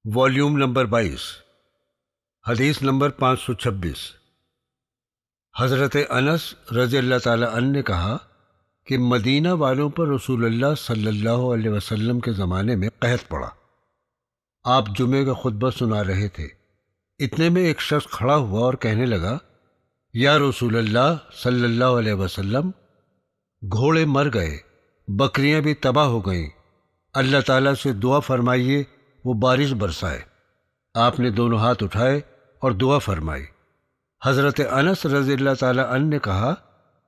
Volume number 22، حدیث number 526۔ حضرت انس رضی اللہ تعالی عنہ نے کہا کہ مدینہ والوں پر رسول اللہ صلی اللہ علیہ وسلم کے زمانے میں قحط پڑا۔ آپ جمعے کا خطبہ سنا رہے تھے، اتنے میں ایک شخص کھڑا ہوا اور کہنے لگا، یا رسول اللہ صلی اللہ علیہ وسلم، گھوڑے مر گئے، بکریاں بھی تباہ ہو گئیں، اللہ تعالیٰ سے دعا فرمائیے وہ بارش برسائے۔ آپ نے دونوں ہاتھ اٹھائے اور دعا فرمائی۔ حضرت انس رضی اللہ تعالی عنہ نے کہا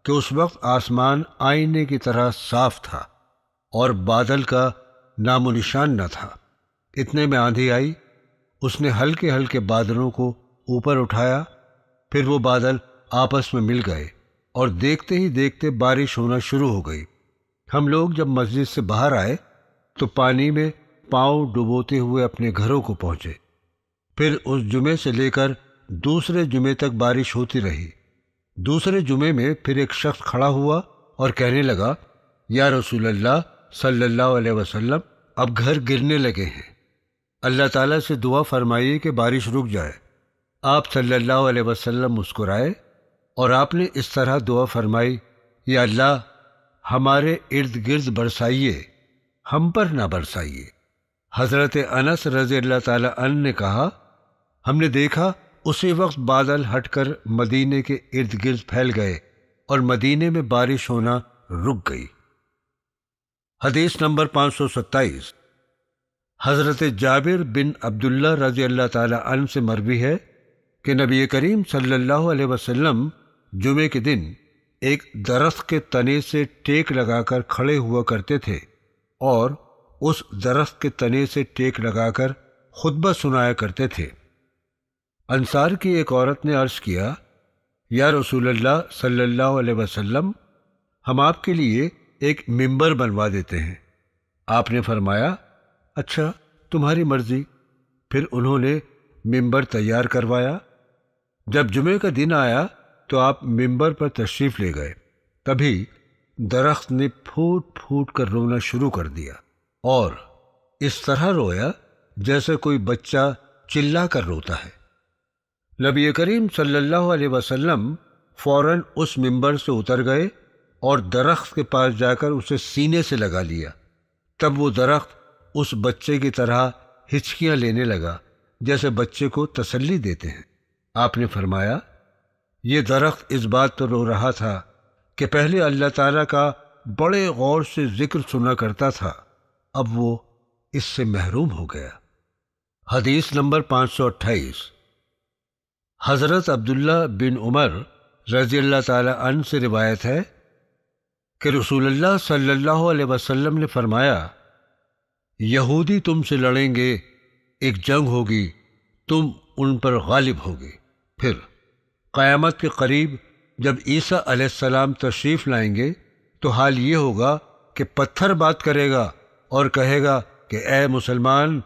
کہ اس وقت آسمان آئینے کی طرح صاف تھا اور بادل کا نام و نشان نہ تھا۔ اتنے میں آندھی آئی، اس نے ہلکے ہلکے بادلوں کو اوپر اٹھایا، پھر وہ بادل آپس میں مل گئے اور دیکھتے ہی دیکھتے بارش ہونا شروع ہو گئی۔ ہم لوگ جب مسجد سے باہر آئے تو پانی میں پاؤں ڈبوتے ہوئے اپنے گھروں کو پہنچے۔ پھر اس جمعے سے لے کر دوسرے جمعے تک بارش ہوتی رہی۔ دوسرے جمعے میں پھر ایک شخص کھڑا ہوا اور کہنے لگا، یا رسول اللہ صلی اللہ علیہ وسلم، اب گھر گرنے لگے ہیں، اللہ تعالیٰ سے دعا فرمائیے کہ بارش رک جائے۔ آپ صلی اللہ علیہ وسلم مسکرائے اور آپ نے اس طرح دعا فرمائی، یا اللہ ہمارے ارد گرد برسائیے، ہم پر نہ برسائیے۔ حضرت انس رضی اللہ تعالی عنہ نے کہا، ہم نے دیکھا اسی وقت بادل ہٹ کر مدینے کے ارد گرد پھیل گئے اور مدینے میں بارش ہونا رک گئی۔ حدیث نمبر 527۔ حضرت جابر بن عبداللہ رضی اللہ تعالی عنہ سے مروی ہے کہ نبی کریم صلی اللہ علیہ وسلم جمعے کے دن ایک درخت کے تنے سے ٹیک لگا کر کھڑے ہوا کرتے تھے اور اس درخت کے تنے سے ٹیک لگا کر خطبہ سنایا کرتے تھے۔ انصار کی ایک عورت نے عرض کیا، یا رسول اللہ صلی اللہ علیہ وسلم، ہم آپ کے لیے ایک ممبر بنوا دیتے ہیں۔ آپ نے فرمایا، اچھا تمہاری مرضی۔ پھر انہوں نے ممبر تیار کروایا۔ جب جمعے کا دن آیا تو آپ ممبر پر تشریف لے گئے، تبھی درخت نے پھوٹ پھوٹ کر رونا شروع کر دیا اور اس طرح رویا جیسے کوئی بچہ چلا کر روتا ہے۔ نبی کریم صلی اللہ علیہ وسلم فوراً اس ممبر سے اتر گئے اور درخت کے پاس جا کر اسے سینے سے لگا لیا۔ تب وہ درخت اس بچے کی طرح ہچکیاں لینے لگا جیسے بچے کو تسلی دیتے ہیں۔ آپ نے فرمایا، یہ درخت اس بات پر رو رہا تھا کہ پہلے اللہ تعالیٰ کا بڑے غور سے ذکر سنا کرتا تھا، اب وہ اس سے محروم ہو گیا۔ حدیث نمبر 528۔ حضرت عبداللہ بن عمر رضی اللہ تعالی عنہ سے روایت ہے کہ رسول اللہ صلی اللہ علیہ وسلم نے فرمایا، یہودی تم سے لڑیں گے، ایک جنگ ہوگی، تم ان پر غالب ہوگے۔ پھر قیامت کے قریب جب عیسیٰ علیہ السلام تشریف لائیں گے تو حال یہ ہوگا کہ پتھر بات کرے گا اور کہے گا کہ اے مسلمان،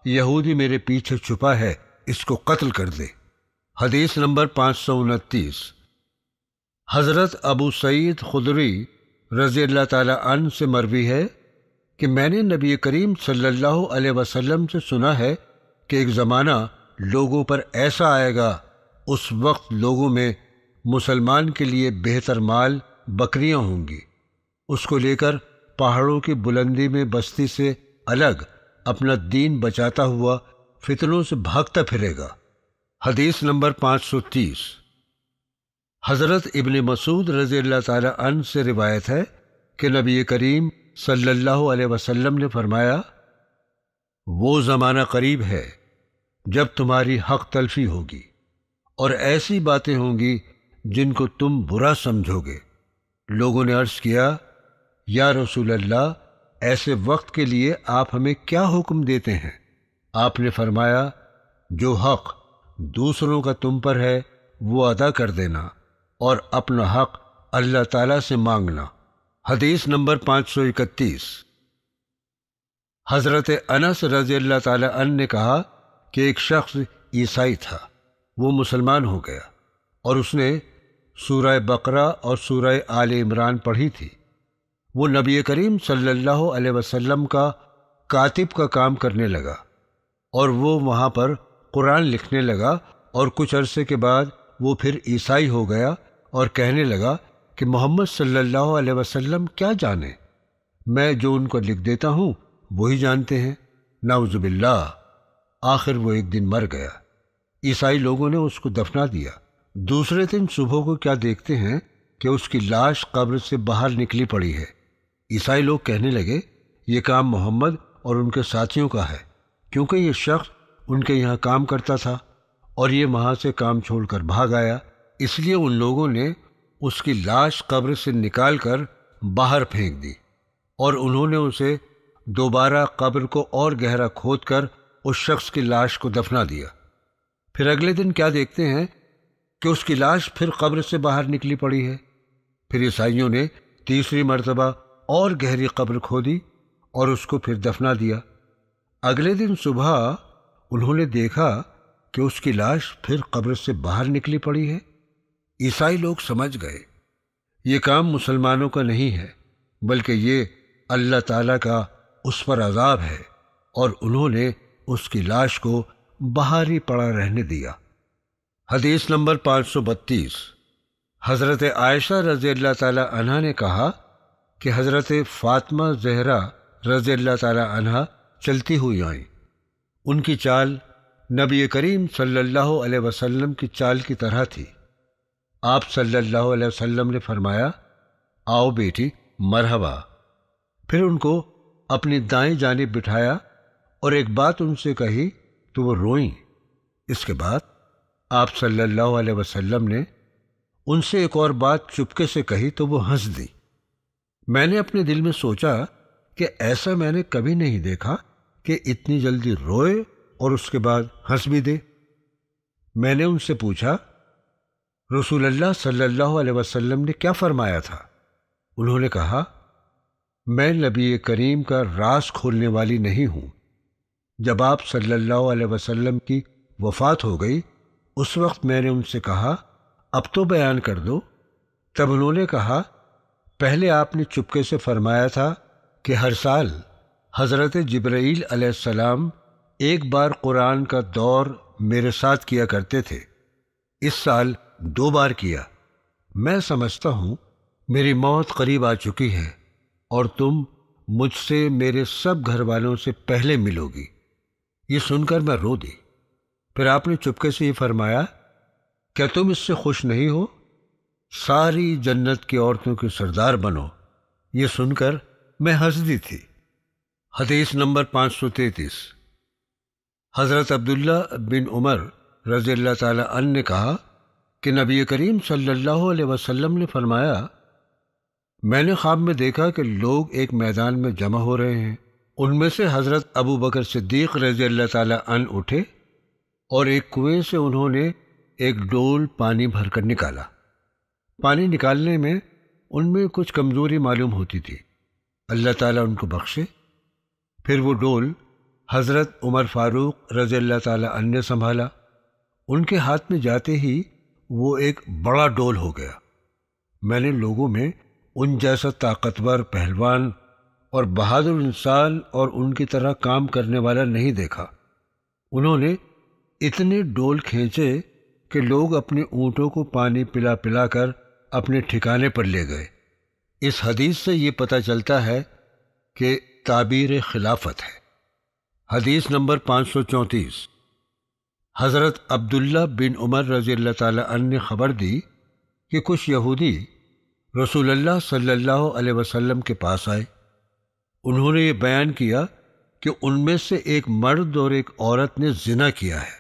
یہودی میرے پیچھے چھپا ہے، اس کو قتل کر دے۔ حدیث نمبر 529۔ حضرت ابو سعید خدری رضی اللہ تعالی عنہ سے مروی ہے کہ میں نے نبی کریم صلی اللہ علیہ وسلم سے سنا ہے کہ ایک زمانہ لوگوں پر ایسا آئے گا، اس وقت لوگوں میں مسلمان کے لیے بہتر مال بکریاں ہوں گی، اس کو لے کر پہاڑوں کی بلندی میں بستی سے الگ اپنا دین بچاتا ہوا فتنوں سے بھاگتا پھرے گا۔ حدیث نمبر 530۔ حضرت ابن مسعود رضی اللہ تعالی عنہ سے روایت ہے کہ نبی کریم صلی اللہ علیہ وسلم نے فرمایا، وہ زمانہ قریب ہے جب تمہاری حق تلفی ہوگی اور ایسی باتیں ہوں گی جن کو تم برا سمجھو گے۔ لوگوں نے عرض کیا، یا رسول اللہ، ایسے وقت کے لیے آپ ہمیں کیا حکم دیتے ہیں؟ آپ نے فرمایا، جو حق دوسروں کا تم پر ہے وہ ادا کر دینا اور اپنا حق اللہ تعالیٰ سے مانگنا۔ حدیث نمبر 531۔ حضرت انس رضی اللہ تعالی عنہ نے کہا کہ ایک شخص عیسائی تھا، وہ مسلمان ہو گیا اور اس نے سورہ بقرہ اور سورہ آل عمران پڑھی تھی۔ وہ نبی کریم صلی اللہ علیہ وسلم کا کاتب کا کام کرنے لگا۔ اور وہ وہاں پر قرآن لکھنے لگا، اور کچھ عرصے کے بعد وہ پھر عیسائی ہو گیا اور کہنے لگا کہ محمد صلی اللہ علیہ وسلم کیا جانے، میں جو ان کو لکھ دیتا ہوں وہی جانتے ہیں۔ نعوذ باللہ۔ آخر وہ ایک دن مر گیا۔ عیسائی لوگوں نے اس کو دفنا دیا۔ دوسرے دن صبح کو کیا دیکھتے ہیں کہ اس کی لاش قبر سے باہر نکلی پڑی ہے۔ عیسائی لوگ کہنے لگے یہ کام محمد اور ان کے ساتھیوں کا ہے، کیونکہ یہ شخص ان کے یہاں کام کرتا تھا اور یہ وہاں سے کام چھوڑ کر بھاگ آیا، اس لیے ان لوگوں نے اس کی لاش قبر سے نکال کر باہر پھینک دی، اور انہوں نے اسے دوبارہ قبر کو اور گہرا کھود کر اس شخص کی لاش کو دفنا دیا۔ پھر اگلے دن کیا دیکھتے ہیں کہ اس کی لاش پھر قبر سے باہر نکلی پڑی ہے۔ پھر عیسائیوں نے تیسری مرتبہ اور گہری قبر کھودی اور اس کو پھر دفنا دیا۔ اگلے دن صبح انہوں نے دیکھا کہ اس کی لاش پھر قبر سے باہر نکلی پڑی ہے۔ عیسائی لوگ سمجھ گئے یہ کام مسلمانوں کا نہیں ہے، بلکہ یہ اللہ تعالیٰ کا اس پر عذاب ہے، اور انہوں نے اس کی لاش کو باہر ہی پڑا رہنے دیا۔ حدیث نمبر 532۔ حضرت عائشہ رضی اللہ تعالی عنہا نے کہا کہ حضرت فاطمہ زہرا رضی اللہ تعالی عنہا چلتی ہوئی آئیں۔ ان کی چال نبی کریم صلی اللہ علیہ وسلم کی چال کی طرح تھی۔ آپ صلی اللہ علیہ وسلم نے فرمایا، آؤ بیٹی، مرحبا۔ پھر ان کو اپنی دائیں جانب بٹھایا اور ایک بات ان سے کہی تو وہ روئیں۔ اس کے بعد آپ صلی اللہ علیہ وسلم نے ان سے ایک اور بات چپکے سے کہی تو وہ ہنس دی۔ میں نے اپنے دل میں سوچا کہ ایسا میں نے کبھی نہیں دیکھا کہ اتنی جلدی روئے اور اس کے بعد ہنس بھی دے۔ میں نے ان سے پوچھا، رسول اللہ صلی اللہ علیہ وسلم نے کیا فرمایا تھا؟ انہوں نے کہا، میں نبی کریم کا راز کھولنے والی نہیں ہوں۔ جب آپ صلی اللہ علیہ وسلم کی وفات ہو گئی اس وقت میں نے ان سے کہا، اب تو بیان کر دو۔ تب انہوں نے کہا، پہلے آپ نے چپکے سے فرمایا تھا کہ ہر سال حضرت جبرائیل علیہ السلام ایک بار قرآن کا دور میرے ساتھ کیا کرتے تھے، اس سال 2 بار کیا۔ میں سمجھتا ہوں میری موت قریب آ چکی ہے اور تم مجھ سے میرے سب گھر والوں سے پہلے ملو گی۔ یہ سن کر میں رو دی۔ پھر آپ نے چپکے سے یہ فرمایا، کیا تم اس سے خوش نہیں ہو؟ ساری جنت کی عورتوں کے سردار بنو۔ یہ سن کر میں ہنس دی تھی۔ حدیث نمبر 533۔ حضرت عبداللہ بن عمر رضی اللہ تعالی عنہ نے کہا کہ نبی کریم صلی اللہ علیہ وسلم نے فرمایا، میں نے خواب میں دیکھا کہ لوگ ایک میدان میں جمع ہو رہے ہیں۔ ان میں سے حضرت ابو بکر صدیق رضی اللہ تعالی عنہ اٹھے اور ایک کنویں سے انہوں نے ایک ڈول پانی بھر کر نکالا۔ پانی نکالنے میں ان میں کچھ کمزوری معلوم ہوتی تھی، اللہ تعالیٰ ان کو بخشے۔ پھر وہ ڈول حضرت عمر فاروق رضی اللہ تعالی عنہ نے سنبھالا۔ ان کے ہاتھ میں جاتے ہی وہ ایک بڑا ڈول ہو گیا۔ میں نے لوگوں میں ان جیسا طاقتور پہلوان اور بہادر انسان اور ان کی طرح کام کرنے والا نہیں دیکھا۔ انہوں نے اتنے ڈول کھینچے کہ لوگ اپنے اونٹوں کو پانی پلا پلا کر اپنے ٹھکانے پر لے گئے۔ اس حدیث سے یہ پتہ چلتا ہے کہ تعبیر خلافت ہے۔ حدیث نمبر 534۔ حضرت عبداللہ بن عمر رضی اللہ تعالی عنہ نے خبر دی کہ کچھ یہودی رسول اللہ صلی اللہ علیہ وسلم کے پاس آئے۔ انہوں نے یہ بیان کیا کہ ان میں سے ایک مرد اور ایک عورت نے زنا کیا ہے،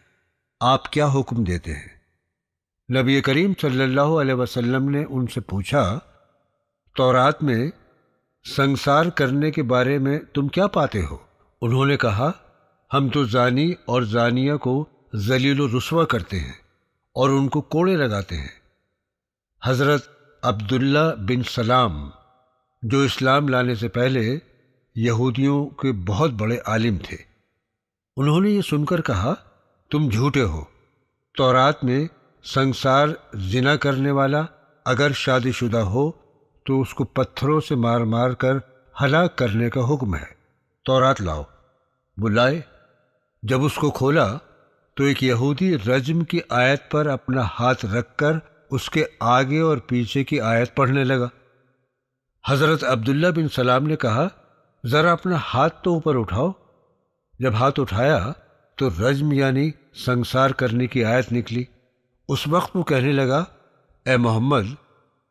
آپ کیا حکم دیتے ہیں؟ نبی کریم صلی اللہ علیہ وسلم نے ان سے پوچھا، تورات میں سنگسار کرنے کے بارے میں تم کیا پاتے ہو؟ انہوں نے کہا، ہم تو زانی اور زانیہ کو ذلیل و رسوا کرتے ہیں اور ان کو کوڑے لگاتے ہیں۔ حضرت عبداللہ بن سلام جو اسلام لانے سے پہلے یہودیوں کے بہت بڑے عالم تھے، انہوں نے یہ سن کر کہا، تم جھوٹے ہو۔ تورات میں سنگسار زنا کرنے والا اگر شادی شدہ ہو تو اس کو پتھروں سے مار مار کر ہلاک کرنے کا حکم ہے۔ تورات لاؤ۔ وہ لائے۔ جب اس کو کھولا تو ایک یہودی رجم کی آیت پر اپنا ہاتھ رکھ کر اس کے آگے اور پیچھے کی آیت پڑھنے لگا۔ حضرت عبداللہ بن سلام نے کہا، ذرا اپنا ہاتھ تو اوپر اٹھاؤ۔ جب ہاتھ اٹھایا تو رجم یعنی سنگسار کرنے کی آیت نکلی۔ اس وقت وہ کہنے لگا، اے محمد،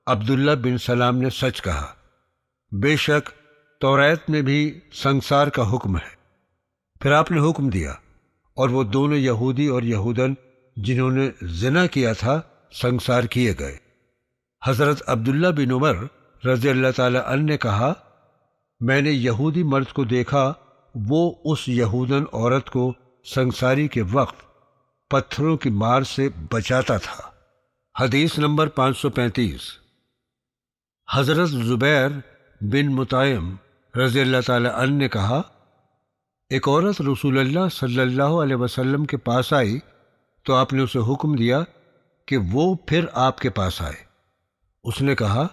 عبداللہ بن سلام نے سچ کہا، بے شک توریت میں بھی سنگسار کا حکم ہے۔ پھر آپ نے حکم دیا اور وہ دونوں یہودی اور یہودن جنہوں نے زنا کیا تھا سنگسار کیے گئے۔ حضرت عبداللہ بن عمر رضی اللہ تعالی عنہ نے کہا، میں نے یہودی مرد کو دیکھا، وہ اس یہودن عورت کو سنگساری کے وقت پتھروں کی مار سے بچاتا تھا۔ حدیث نمبر 535۔ حضرت زبیر بن مطعم رضی اللہ تعالی عنہ نے کہا، ایک عورت رسول اللہ صلی اللہ علیہ وسلم کے پاس آئی تو آپ نے اسے حکم دیا کہ وہ پھر آپ کے پاس آئے۔ اس نے کہا،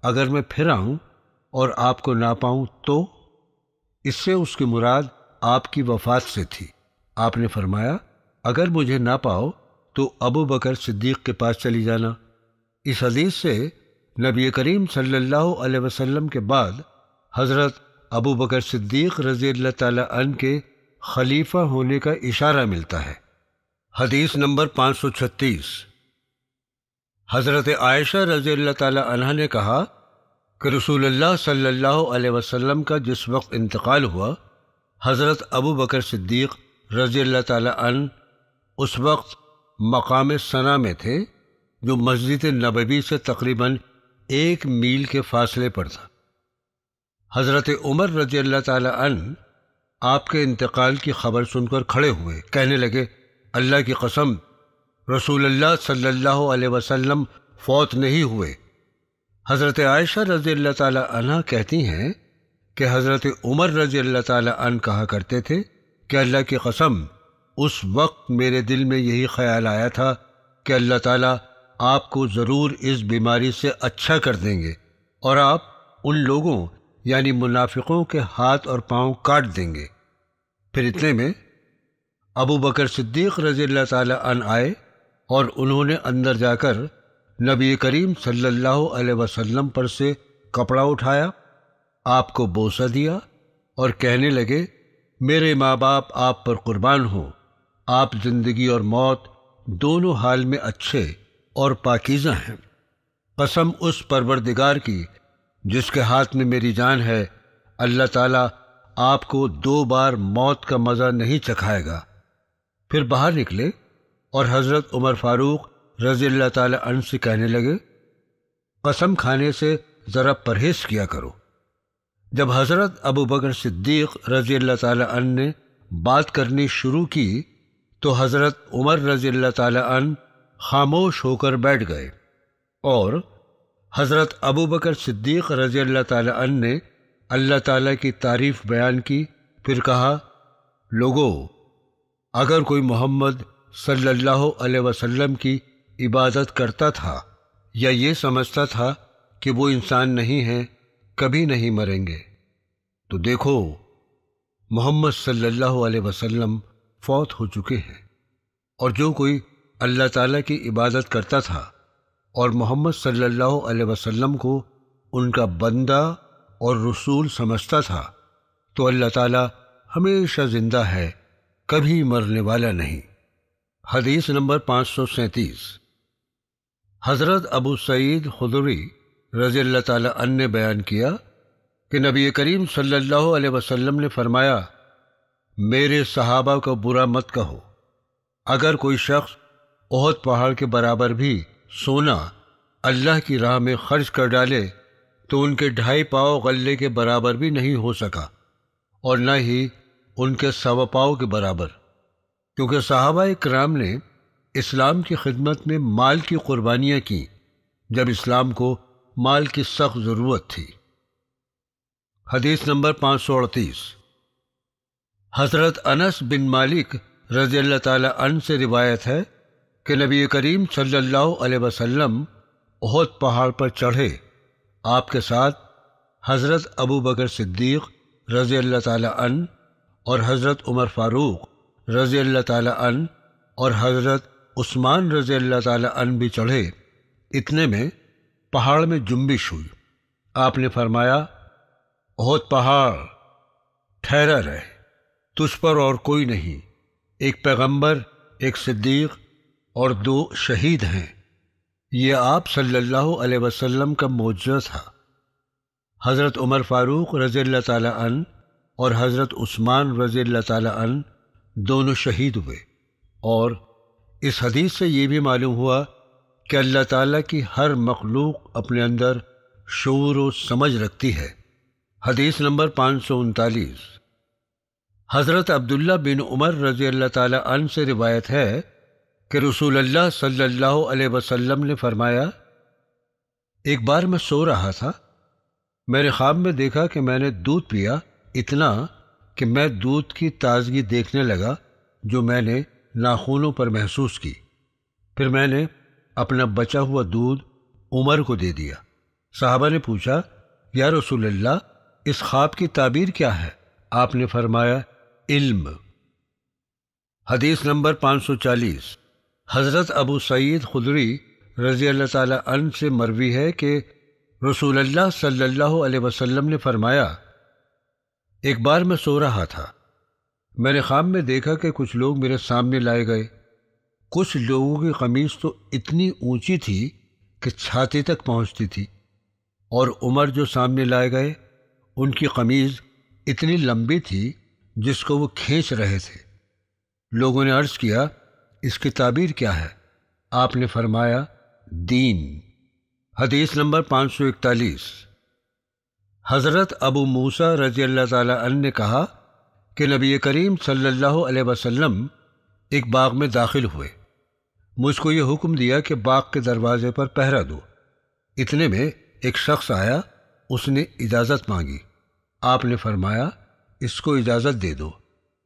اگر میں پھر آؤں اور آپ کو نہ پاؤں تو؟ اس سے اس کی مراد آپ کی وفات سے تھی۔ آپ نے فرمایا، اگر مجھے نہ پاؤ تو ابو بکر صدیق کے پاس چلی جانا۔ اس حدیث سے نبی کریم صلی اللہ علیہ وسلم کے بعد حضرت ابو بکر صدیق رضی اللہ تعالی عنہ کے خلیفہ ہونے کا اشارہ ملتا ہے۔ حدیث نمبر 536۔ حضرت عائشہ رضی اللہ تعالی عنہ نے کہا کہ رسول اللہ صلی اللہ علیہ وسلم کا جس وقت انتقال ہوا، حضرت ابو بکر صدیق رضی اللہ تعالی عنہ اس وقت مقام ثنا میں تھے، جو مسجد نبوی سے تقریباً 1 میل کے فاصلے پر تھا۔ حضرت عمر رضی اللہ تعالی عنہ آپ کے انتقال کی خبر سن کر کھڑے ہوئے، کہنے لگے، اللہ کی قسم، رسول اللہ صلی اللہ علیہ وسلم فوت نہیں ہوئے۔ حضرت عائشہ رضی اللہ تعالی عنہ کہتی ہیں کہ حضرت عمر رضی اللہ تعالی عنہ کہا کرتے تھے کہ اللہ کی قسم، اس وقت میرے دل میں یہی خیال آیا تھا کہ اللہ تعالیٰ آپ کو ضرور اس بیماری سے اچھا کر دیں گے اور آپ ان لوگوں یعنی منافقوں کے ہاتھ اور پاؤں کاٹ دیں گے۔ پھر اتنے میں ابو بکر صدیق رضی اللہ تعالی عنہ آئے اور انہوں نے اندر جا کر نبی کریم صلی اللہ علیہ وسلم پر سے کپڑا اٹھایا، آپ کو بوسہ دیا اور کہنے لگے، میرے ماں باپ آپ پر قربان ہوں، آپ زندگی اور موت دونوں حال میں اچھے اور پاکیزہ ہیں۔ قسم اس پروردگار کی جس کے ہاتھ میں میری جان ہے، اللہ تعالیٰ آپ کو 2 بار موت کا مزہ نہیں چکھائے گا۔ پھر باہر نکلے اور حضرت عمر فاروق رضی اللہ تعالی عنہ سے کہنے لگے، قسم کھانے سے ذرا پرہیز کیا کرو۔ جب حضرت ابو بکر صدیق رضی اللہ تعالی عنہ نے بات کرنی شروع کی تو حضرت عمر رضی اللہ تعالی عنہ خاموش ہو کر بیٹھ گئے اور حضرت ابو بکر صدیق رضی اللہ تعالی عنہ نے اللہ تعالیٰ کی تعریف بیان کی۔ پھر کہا، لوگو، اگر کوئی محمد صلی اللہ علیہ وسلم کی عبادت کرتا تھا یا یہ سمجھتا تھا کہ وہ انسان نہیں ہیں، کبھی نہیں مریں گے، تو دیکھو محمد صلی اللہ علیہ وسلم فوت ہو چکے ہیں، اور جو کوئی اللہ تعالیٰ کی عبادت کرتا تھا اور محمد صلی اللہ علیہ وسلم کو ان کا بندہ اور رسول سمجھتا تھا تو اللہ تعالیٰ ہمیشہ زندہ ہے، کبھی مرنے والا نہیں۔ حدیث نمبر 537۔ حضرت ابو سعید خدری رضی اللہ تعالی عنہ نے بیان کیا کہ نبی کریم صلی اللہ علیہ وسلم نے فرمایا، میرے صحابہ کو برا مت کہو۔ اگر کوئی شخص احد پہاڑ کے برابر بھی سونا اللہ کی راہ میں خرچ کر ڈالے تو ان کے 2.5 پاؤ غلے کے برابر بھی نہیں ہو سکا، اور نہ ہی ان کے 1.25 پاؤ کے برابر، کیونکہ صحابہ کرام نے اسلام کی خدمت میں مال کی قربانیاں کی جب اسلام کو مال کی سخت ضرورت تھی۔ حدیث نمبر 538۔ حضرت انس بن مالک رضی اللہ تعالی عنہ سے روایت ہے کہ نبی کریم صلی اللہ علیہ وسلم احد پہاڑ پر چڑھے، آپ کے ساتھ حضرت ابو بکر صدیق رضی اللہ تعالی عنہ اور حضرت عمر فاروق رضی اللہ تعالیٰ عنہ اور حضرت عثمان رضی اللہ تعالیٰ عنہ بھی چڑھے، اتنے میں پہاڑ میں جنبش ہوئی۔ آپ نے فرمایا، احد پہاڑ ٹھہرا رہے، تجھ پر اور کوئی نہیں، ایک پیغمبر، ایک صدیق اور 2 شہید ہیں۔ یہ آپ صلی اللہ علیہ وسلم کا معجزہ تھا۔ حضرت عمر فاروق رضی اللہ تعالیٰ عنہ اور حضرت عثمان رضی اللہ تعالیٰ عنہ دونوں شہید ہوئے، اور اس حدیث سے یہ بھی معلوم ہوا کہ اللہ تعالیٰ کی ہر مخلوق اپنے اندر شعور و سمجھ رکھتی ہے۔ حدیث نمبر 539۔ حضرت عبداللہ بن عمر رضی اللہ تعالیٰ عنہ سے روایت ہے کہ رسول اللہ صلی اللہ علیہ وسلم نے فرمایا، ایک بار میں سو رہا تھا، میں نے خواب میں دیکھا کہ میں نے دودھ پیا، اتنا کہ میں دودھ کی تازگی دیکھنے لگا جو میں نے ناخنوں پر محسوس کی۔ پھر میں نے اپنا بچا ہوا دودھ عمر کو دے دیا۔ صحابہ نے پوچھا، یا رسول اللہ، اس خواب کی تعبیر کیا ہے؟ آپ نے فرمایا، علم۔ حدیث نمبر 540۔ حضرت ابو سعید خدری رضی اللہ تعالیٰ عنہ سے مروی ہے کہ رسول اللہ صلی اللہ علیہ وسلم نے فرمایا، ایک بار میں سو رہا تھا، میں نے خواب میں دیکھا کہ کچھ لوگ میرے سامنے لائے گئے۔ کچھ لوگوں کی قمیص تو اتنی اونچی تھی کہ چھاتی تک پہنچتی تھی، اور عمر جو سامنے لائے گئے ان کی قمیض اتنی لمبی تھی جس کو وہ کھینچ رہے تھے۔ لوگوں نے عرض کیا، اس کی تعبیر کیا ہے؟ آپ نے فرمایا، دین۔ حدیث نمبر 541۔ حضرت ابو موسیٰ رضی اللہ تعالیٰ عنہ نے کہا کہ نبی کریم صلی اللہ علیہ وسلم ایک باغ میں داخل ہوئے، مجھ کو یہ حکم دیا کہ باغ کے دروازے پر پہرا دو۔ اتنے میں ایک شخص آیا، اس نے اجازت مانگی۔ آپ نے فرمایا، اس کو اجازت دے دو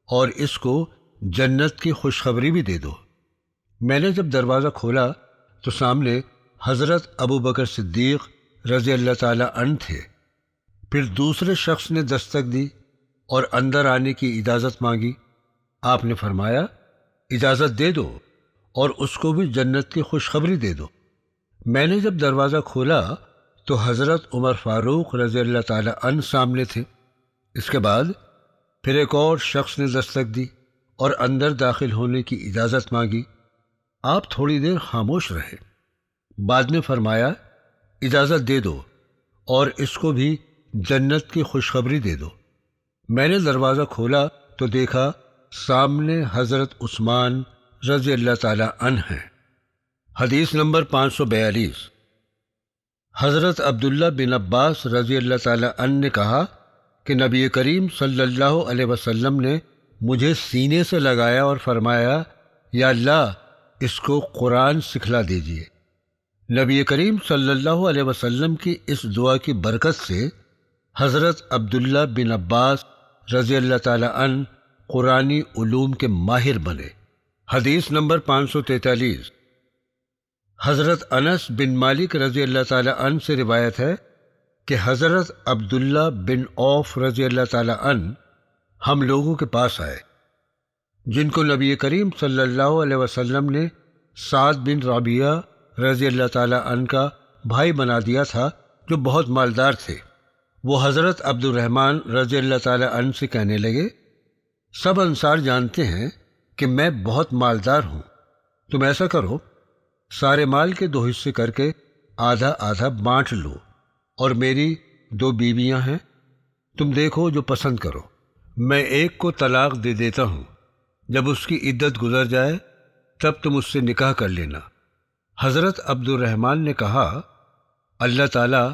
اور اس کو جنت کی خوشخبری بھی دے دو۔ میں نے جب دروازہ کھولا تو سامنے حضرت ابو بکر صدیق رضی اللہ تعالیٰ عنہ تھے۔ پھر دوسرے شخص نے دستک دی اور اندر آنے کی اجازت مانگی۔ آپ نے فرمایا، اجازت دے دو اور اس کو بھی جنت کی خوشخبری دے دو۔ میں نے جب دروازہ کھولا تو حضرت عمر فاروق رضی اللہ تعالیٰ عنہ سامنے تھے۔ اس کے بعد پھر ایک اور شخص نے دستک دی اور اندر داخل ہونے کی اجازت مانگی۔ آپ تھوڑی دیر خاموش رہے، بعد میں فرمایا، اجازت دے دو اور اس کو بھی جنت کی خوشخبری دے دو۔ میں نے دروازہ کھولا تو دیکھا سامنے حضرت عثمان رضی اللہ تعالیٰ عنہ ہیں۔ حدیث نمبر 542۔ حضرت عبداللہ بن عباس رضی اللہ تعالیٰ عنہ نے کہا کہ نبی کریم صلی اللہ علیہ وسلم نے مجھے سینے سے لگایا اور فرمایا، یا اللہ، اس کو قرآن سکھلا دیجیے۔ نبی کریم صلی اللہ علیہ وسلم کی اس دعا کی برکت سے حضرت عبداللہ بن عباس رضی اللہ تعالیٰ عنہ قرآنی علوم کے ماہر بنے۔ حدیث نمبر 543۔ حضرت انس بن مالک رضی اللہ تعالیٰ عنہ سے روایت ہے کہ حضرت عبداللہ بن عوف رضی اللہ تعالیٰ عنہ ہم لوگوں کے پاس آئے، جن کو نبی کریم صلی اللہ علیہ وسلم نے سعد بن ربیعہ رضی اللہ تعالیٰ عنہ کا بھائی بنا دیا تھا، جو بہت مالدار تھے۔ وہ حضرت عبد الرحمن رضی اللہ تعالیٰ عنہ سے کہنے لگے، سب انصار جانتے ہیں کہ میں بہت مالدار ہوں، تم ایسا کرو، سارے مال کے 2 حصے کر کے آدھا آدھا بانٹ لو، اور میری 2 بیویاں ہیں، تم دیکھو جو پسند کرو، میں ایک کو طلاق دے دیتا ہوں، جب اس کی عدت گزر جائے تب تم اس سے نکاح کر لینا۔ حضرت عبد الرحمن نے کہا، اللہ تعالیٰ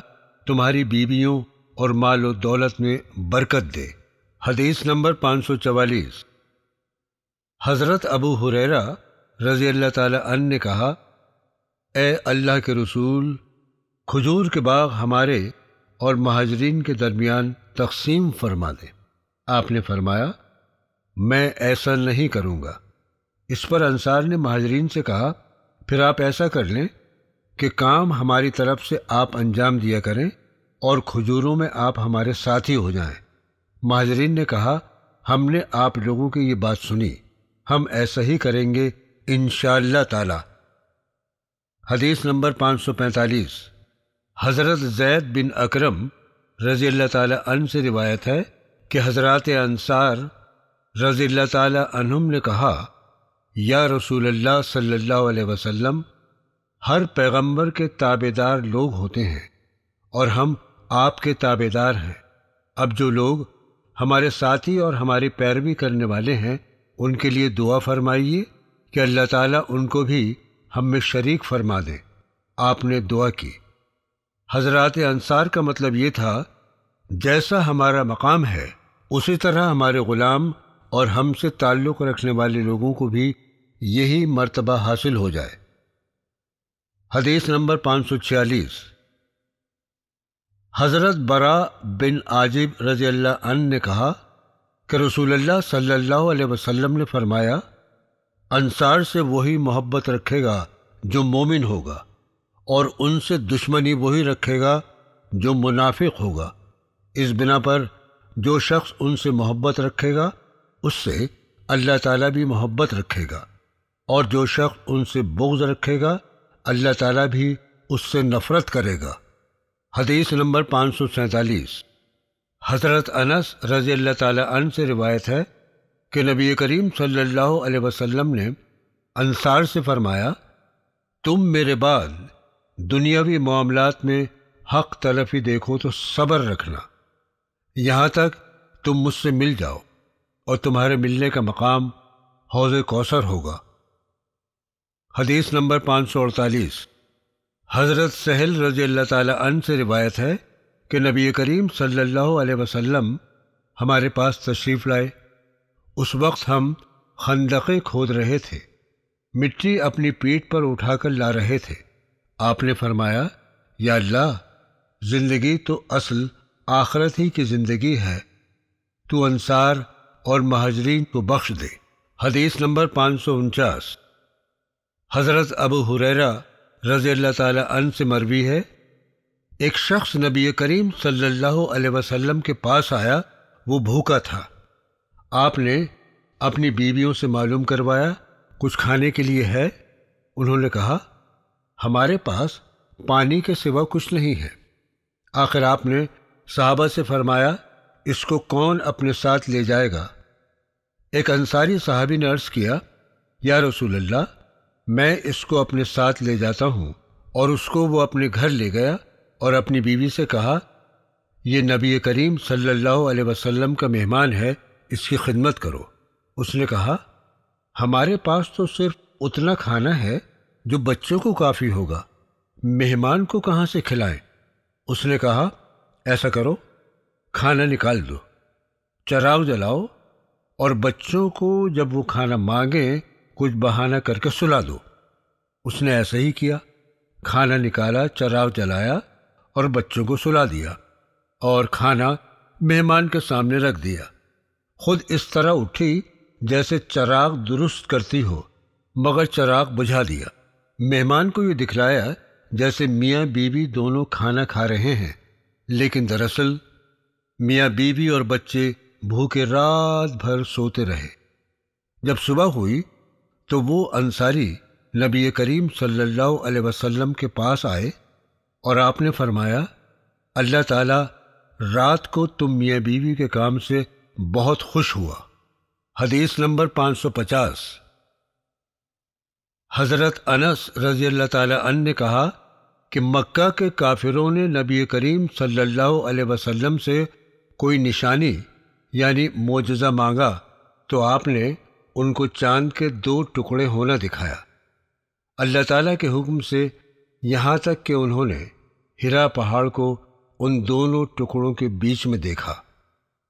تمہاری بیویوں اور مال و دولت میں برکت دے۔ حدیث نمبر 544۔ حضرت ابو ہریرہ رضی اللہ تعالیٰ عنہ نے کہا، اے اللہ کے رسول، کھجور کے باغ ہمارے اور مہاجرین کے درمیان تقسیم فرما دیں۔ آپ نے فرمایا، میں ایسا نہیں کروں گا۔ اس پر انصار نے مہاجرین سے کہا، پھر آپ ایسا کر لیں کہ کام ہماری طرف سے آپ انجام دیا کریں اور کھجوروں میں آپ ہمارے ساتھی ہو جائیں۔ مہاجرین نے کہا، ہم نے آپ لوگوں کی یہ بات سنی، ہم ایسا ہی کریں گے انشاءاللہ تعالی۔ حدیث نمبر 545 حضرت زید بن اکرم رضی اللہ تعالی عنہ سے روایت ہے کہ حضرات انصار رضی اللہ تعالی عنہم نے کہا، یا رسول اللہ صلی اللہ علیہ وسلم، ہر پیغمبر کے تابع دار لوگ ہوتے ہیں اور ہم آپ کے تابع دار ہیں۔ اب جو لوگ ہمارے ساتھی اور ہماری پیروی کرنے والے ہیں ان کے لیے دعا فرمائیے کہ اللہ تعالیٰ ان کو بھی ہم میں شریک فرما دے۔ آپ نے دعا کی۔ حضرات انصار کا مطلب یہ تھا، جیسا ہمارا مقام ہے اسی طرح ہمارے غلام اور ہم سے تعلق رکھنے والے لوگوں کو بھی یہی مرتبہ حاصل ہو جائے۔ حدیث نمبر 546 حضرت براء بن عازب رضی اللہ عنہ نے کہا کہ رسول اللہ صلی اللہ علیہ وسلم نے فرمایا، انصار سے وہی محبت رکھے گا جو مومن ہوگا، اور ان سے دشمنی وہی رکھے گا جو منافق ہوگا۔ اس بنا پر جو شخص ان سے محبت رکھے گا اس سے اللہ تعالیٰ بھی محبت رکھے گا، اور جو شخص ان سے بغض رکھے گا اللہ تعالیٰ بھی اس سے نفرت کرے گا۔ حدیث نمبر 547 حضرت انس رضی اللہ تعالی عنہ سے روایت ہے کہ نبی کریم صلی اللہ علیہ وسلم نے انصار سے فرمایا، تم میرے بعد دنیاوی معاملات میں حق تلفی دیکھو تو صبر رکھنا، یہاں تک تم مجھ سے مل جاؤ، اور تمہارے ملنے کا مقام حوض کوثر ہوگا۔ حدیث نمبر 548 حضرت سہل رضی اللہ تعالی عنہ سے روایت ہے کہ نبی کریم صلی اللہ علیہ وسلم ہمارے پاس تشریف لائے۔ اس وقت ہم خندقیں کھود رہے تھے، مٹی اپنی پیٹھ پر اٹھا کر لا رہے تھے۔ آپ نے فرمایا، یا اللہ، زندگی تو اصل آخرت ہی کی زندگی ہے، تو انصار اور مہاجرین کو بخش دے۔ حدیث نمبر 549 حضرت ابو ہریرہ رضی اللہ تعالی عنہ سے مروی ہے، ایک شخص نبی کریم صلی اللہ علیہ وسلم کے پاس آیا، وہ بھوکا تھا۔ آپ نے اپنی بیویوں سے معلوم کروایا، کچھ کھانے کے لیے ہے؟ انہوں نے کہا، ہمارے پاس پانی کے سوا کچھ نہیں ہے۔ آخر آپ نے صحابہ سے فرمایا، اس کو کون اپنے ساتھ لے جائے گا؟ ایک انصاری صحابی نے عرض کیا، یا رسول اللہ، میں اس کو اپنے ساتھ لے جاتا ہوں، اور اس کو وہ اپنے گھر لے گیا اور اپنی بیوی سے کہا، یہ نبی کریم صلی اللہ علیہ وسلم کا مہمان ہے، اس کی خدمت کرو۔ اس نے کہا، ہمارے پاس تو صرف اتنا کھانا ہے جو بچوں کو کافی ہوگا، مہمان کو کہاں سے کھلائیں؟ اس نے کہا، ایسا کرو، کھانا نکال دو، چراغ جلاؤ، اور بچوں کو جب وہ کھانا مانگیں کچھ بہانہ کر کے سلا دو۔ اس نے ایسا ہی کیا، کھانا نکالا، چراغ جلایا اور بچوں کو سلا دیا، اور کھانا مہمان کے سامنے رکھ دیا۔ خود اس طرح اٹھی جیسے چراغ درست کرتی ہو، مگر چراغ بجھا دیا۔ مہمان کو یہ دکھلایا جیسے میاں بیوی دونوں کھانا کھا رہے ہیں، لیکن دراصل میاں بیوی اور بچے بھوکے رات بھر سوتے رہے۔ جب صبح ہوئی تو وہ انصاری نبی کریم صلی اللہ علیہ وسلم کے پاس آئے اور آپ نے فرمایا، اللہ تعالیٰ رات کو تم میاں بیوی کے کام سے بہت خوش ہوا۔ حدیث نمبر 550 حضرت انس رضی اللہ تعالی عنہ نے کہا کہ مکہ کے کافروں نے نبی کریم صلی اللہ علیہ وسلم سے کوئی نشانی یعنی معجزہ مانگا تو آپ نے ان کو چاند کے 2 ٹکڑے ہونا دکھایا۔ اللہ تعالیٰ کے حکم سے یہاں تک کہ انہوں نے ہرا پہاڑ کو ان دونوں ٹکڑوں کے بیچ میں دیکھا۔